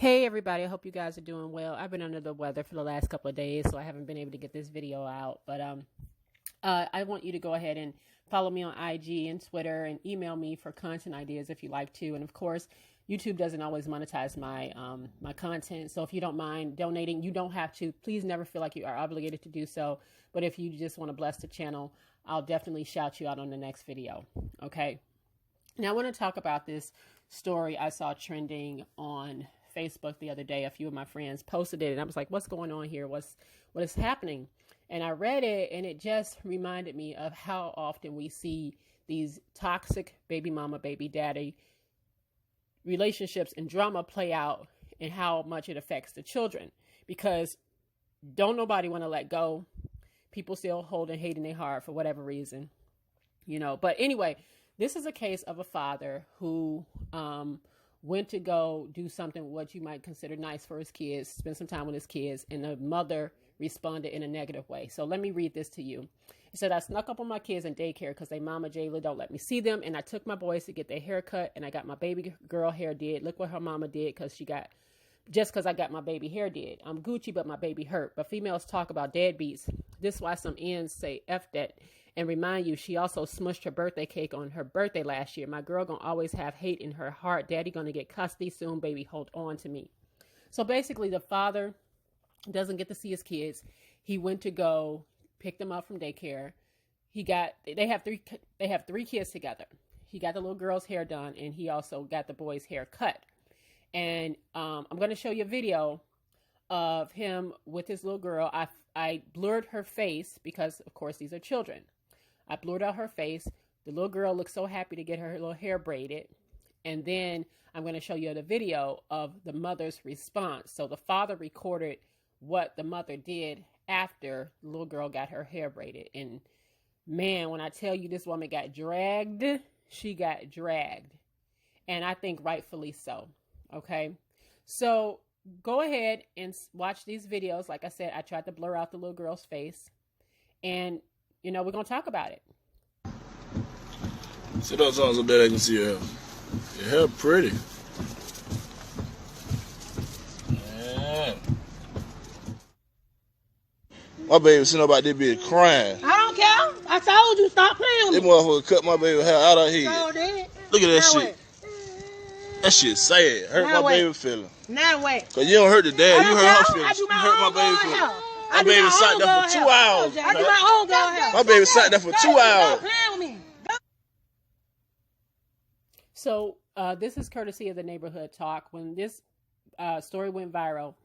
Hey everybody, I hope you guys are doing well. I've been under the weather for the last couple of days, so I haven't been able to get this video out. But I want you to go ahead and follow me on IG and Twitter and email me for content ideas if you like to. And of course, YouTube doesn't always monetize my my content, so if you don't mind donating, you don't have to. Please never feel like you are obligated to do so. But if you just want to bless the channel, I'll definitely shout you out on the next video. Okay. Now I want to talk about this story I saw trending on Facebook the other day. A few of my friends posted it and I was like, what's going on here? What is happening? And I read it and it just reminded me of how often we see these toxic baby mama, baby daddy relationships and drama play out and how much it affects the children, because don't nobody want to let go. People still holding hate in their heart for whatever reason, you know. But anyway, this is a case of a father who went to go do something what you might consider nice for his kids, spend some time with his kids, and the mother responded in a negative way. So let me read this to you. It said, I snuck up on my kids in daycare because they mama Jayla don't let me see them, and I took my boys to get their hair cut, and I got my baby girl hair did. Look what her mama did because I got my baby hair did. I'm Gucci, but my baby hurt. But females talk about deadbeats. This is why some ends say F that. And remind you, she also smushed her birthday cake on her birthday last year. My girl gonna always have hate in her heart. Daddy gonna get custody soon, baby. Hold on to me. So basically, the father doesn't get to see his kids. He went to go pick them up from daycare. They have three kids together. He got the little girl's hair done, and he also got the boy's hair cut. And I'm gonna show you a video of him with his little girl. I blurred her face because, of course, these are children. I blurred out her face. The little girl looks so happy to get her little hair braided. And then I'm going to show you the video of the mother's response. So the father recorded what the mother did after the little girl got her hair braided. And man, when I tell you this woman got dragged, she got dragged. And I think rightfully so. Okay. So go ahead and watch these videos. Like I said, I tried to blur out the little girl's face. And you know, we're going to talk about it. Sit up so that I can see your hair. Your hair pretty. Yeah. My baby sitting up out there being crying. I don't care. I told you, stop playing with This me. motherfucker cut my baby hair out of here. So did. Look at that Now shit. That shit sad. Hurt Now my wait. baby feeling. Now wait. Cause you don't hurt the dad, I you don't hurt her care. feelings. I do You my hurt my own baby girl feelings. hair. My I do baby my sat own there girl for 2 hair. hours. I do my own girl hair. My baby sat there for 2 hours. Stop playing with me. So this is courtesy of the Neighborhood Talk. When this story went viral,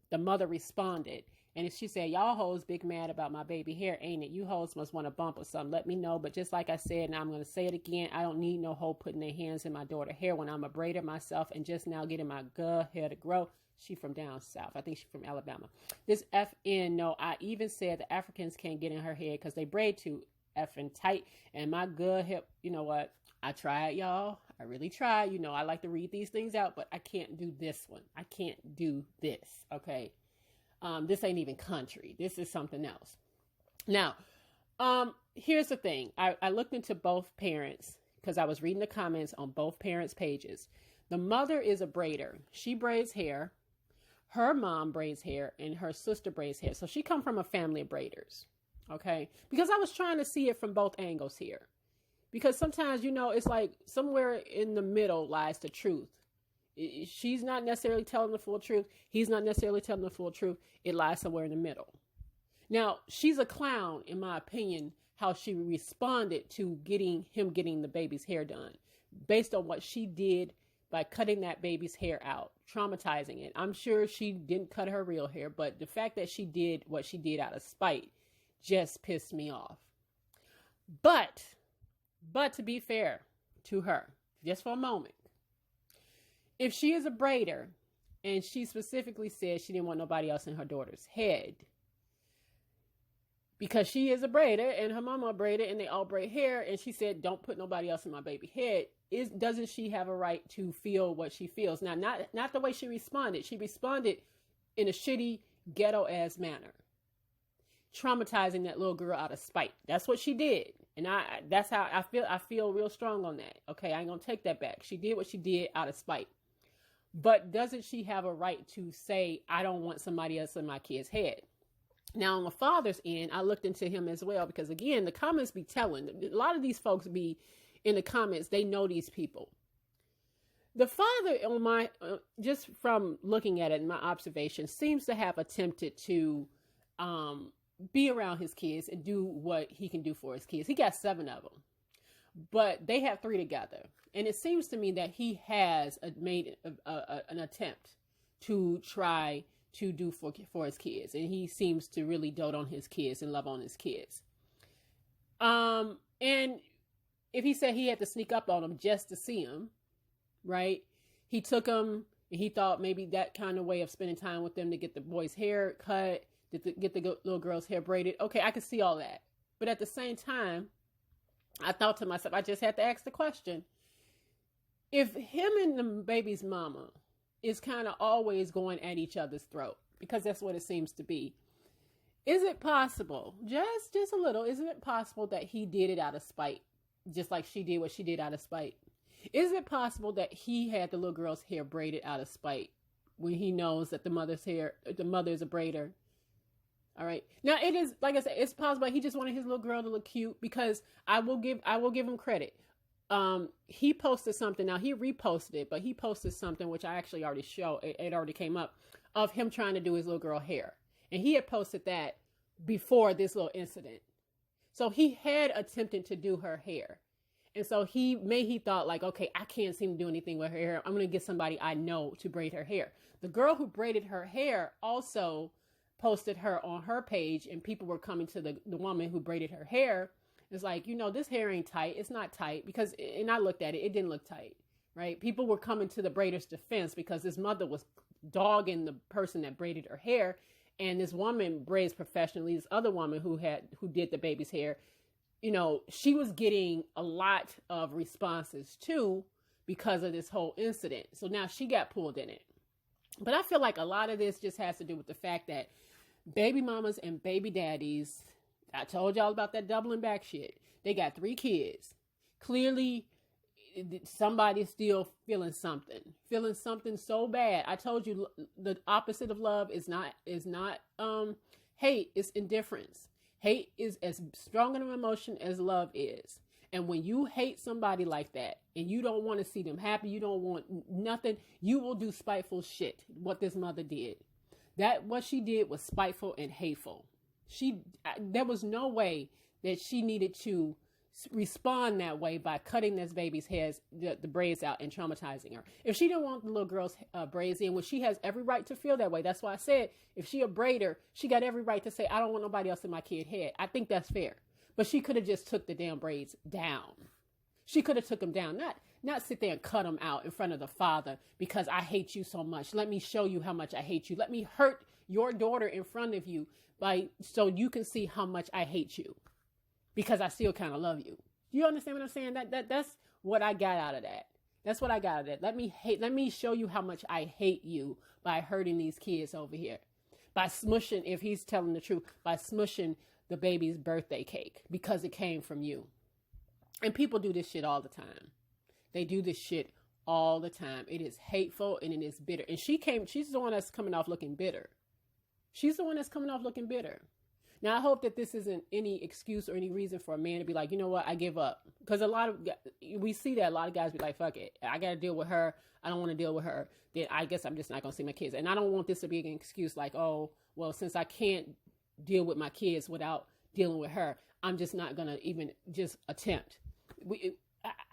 the mother responded. And she said, y'all hoes big mad about my baby hair, ain't it? You hoes must want a bump or something. Let me know. But just like I said, and I'm going to say it again, I don't need no hoe putting their hands in my daughter's hair when I'm a braider myself and just now getting my girl hair to grow. She from down south. I think she's from Alabama. This FN, no, I even said the Africans can't get in her hair because they braid too effing tight. And my good hip, you know what? I tried, y'all. I really tried. You know, I like to read these things out, but I can't do this one. I can't do this, okay? This ain't even country. This is something else. Now, here's the thing. I looked into both parents because I was reading the comments on both parents' pages. The mother is a braider. She braids hair. Her mom braids hair and her sister braids hair. So she come from a family of braiders, okay? Because I was trying to see it from both angles here. Because sometimes, you know, it's like somewhere in the middle lies the truth. She's not necessarily telling the full truth. He's not necessarily telling the full truth. It lies somewhere in the middle. Now, she's a clown, in my opinion, how she responded to getting the baby's hair done based on what she did by cutting that baby's hair out, traumatizing it. I'm sure she didn't cut her real hair, but the fact that she did what she did out of spite just pissed me off. But to be fair to her, just for a moment, if she is a braider and she specifically said she didn't want nobody else in her daughter's head because she is a braider and her mama a braider and they all braid hair, and she said, don't put nobody else in my baby head, doesn't she have a right to feel what she feels? Now, not the way she responded. She responded in a shitty, ghetto-ass manner, traumatizing that little girl out of spite. That's what she did. And that's how I feel. I feel real strong on that. Okay, I ain't gonna take that back. She did what she did out of spite. But doesn't she have a right to say, I don't want somebody else in my kid's head? Now, on the father's end, I looked into him as well, because again, the comments be telling. A lot of these folks be in the comments, they know these people. The father, on my just from looking at it in my observation, seems to have attempted to be around his kids and do what he can do for his kids. He got 7 of them, but they have 3 together. And it seems to me that he has made an attempt to try to do for his kids. And he seems to really dote on his kids and love on his kids. And if he said he had to sneak up on them just to see him, right? He took them and he thought maybe that kind of way of spending time with them to get the boy's hair cut, to get the little girl's hair braided. Okay, I could see all that. But at the same time, I thought to myself, I just had to ask the question. If him and the baby's mama is kind of always going at each other's throat, because that's what it seems to be, is it possible, just a little, isn't it possible that he did it out of spite, just like she did what she did out of spite? Is it possible that he had the little girl's hair braided out of spite when he knows that the mother is a braider? All right. Now it is, like I said, it's possible he just wanted his little girl to look cute, because I will give him credit. He posted something. Now he reposted it, but he posted something which I actually already showed. It already came up of him trying to do his little girl hair, and he had posted that before this little incident. So he had attempted to do her hair. And so he thought like, okay, I can't seem to do anything with her hair. I'm going to get somebody I know to braid her hair. The girl who braided her hair also posted her on her page, and people were coming to the woman who braided her hair. It's like, this hair ain't tight. It's not tight, because, and I looked at it, it didn't look tight, right? People were coming to the braider's defense because this mother was dogging the person that braided her hair. And this woman braids professionally. This other woman who did the baby's hair, she was getting a lot of responses too because of this whole incident. So now she got pulled in it. But I feel like a lot of this just has to do with the fact that baby mamas and baby daddies, I told y'all about that doubling back shit. They got 3 kids. Clearly, somebody's still feeling something so bad. I told you the opposite of love is not hate, it's indifference. Hate is as strong an emotion as love is. And when you hate somebody like that and you don't want to see them happy, you don't want nothing, you will do spiteful shit. What this mother did. What she did was spiteful and hateful. There was no way that she needed to respond that way by cutting this baby's head, the braids out, and traumatizing her. If she didn't want the little girl's braids in, well, she has every right to feel that way. That's why I said, if she a braider, she got every right to say, I don't want nobody else in my kid's head. I think that's fair. But she could have just took the damn braids down. She could have took them down, not sit there and cut them out in front of the father because I hate you so much. Let me show you how much I hate you. Let me hurt your daughter in front of you so you can see how much I hate you. Because I still kind of love you. Do you understand what I'm saying? That's what I got out of that. That's what I got out of that. Let me show you how much I hate you by hurting these kids over here. By smushing, if he's telling the truth, by smushing the baby's birthday cake because it came from you. And people do this shit all the time. They do this shit all the time. It is hateful and it is bitter. And she's the one that's coming off looking bitter. She's the one that's coming off looking bitter. Now, I hope that this isn't any excuse or any reason for a man to be like, you know what, I give up. Because we see that a lot of guys be like, fuck it. I got to deal with her. I don't want to deal with her. Then I guess I'm just not going to see my kids. And I don't want this to be an excuse like, oh, well, since I can't deal with my kids without dealing with her, I'm just not going to even just attempt.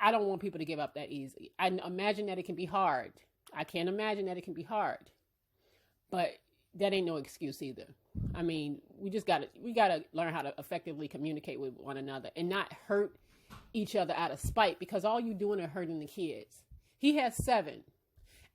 I don't want people to give up that easy. I imagine that it can be hard. I can't imagine that it can be hard. But that ain't no excuse either. I mean, we gotta learn how to effectively communicate with one another and not hurt each other out of spite, because all you doing is hurting the kids. He has 7.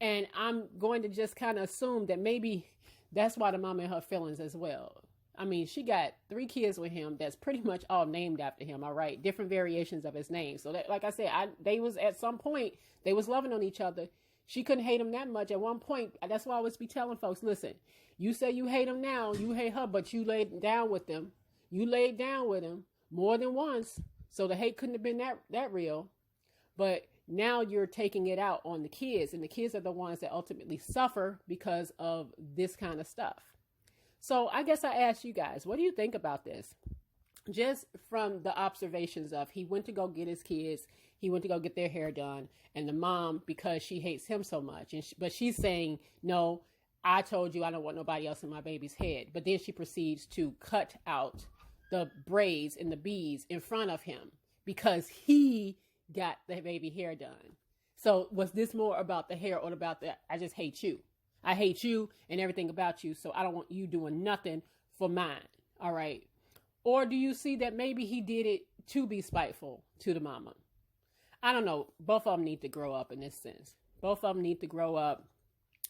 And I'm going to just kind of assume that maybe that's why the mama in her feelings as well. I mean, she got 3 kids with him that's pretty much all named after him, all right? Different variations of his name. So that, like I said, they was at some point, they was loving on each other. She couldn't hate him that much. At one point, that's why I always be telling folks, listen, you say you hate him now, you hate her, but you laid down with them. You laid down with him more than once. So the hate couldn't have been that real. But now you're taking it out on the kids, and the kids are the ones that ultimately suffer because of this kind of stuff. So I guess I ask you guys, what do you think about this? Just from the observations of, he went to go get his kids, he went to go get their hair done, and the mom, because she hates him so much, but she's saying, no, I told you I don't want nobody else in my baby's head. But then she proceeds to cut out the braids and the beads in front of him because he got the baby hair done. So was this more about the hair or about the, I just hate you. I hate you and everything about you, so I don't want you doing nothing for mine. All right. Or do you see that maybe he did it to be spiteful to the mama? I don't know. Both of them need to grow up in this sense. Both of them need to grow up.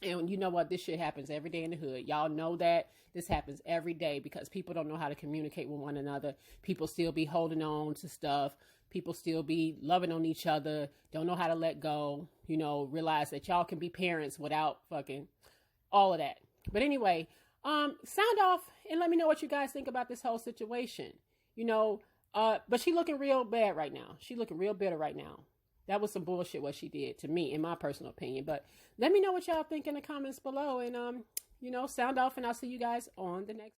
And you know what? This shit happens every day in the hood. Y'all know that this happens every day because people don't know how to communicate with one another. People still be holding on to stuff. People still be loving on each other. Don't know how to let go. You know, realize that y'all can be parents without fucking all of that. But anyway, sound off and let me know what you guys think about this whole situation. You know, but she looking real bad right now. She looking real bitter right now. That was some bullshit what she did to me, in my personal opinion. But let me know what y'all think in the comments below. And, you know, sound off, and I'll see you guys on the next.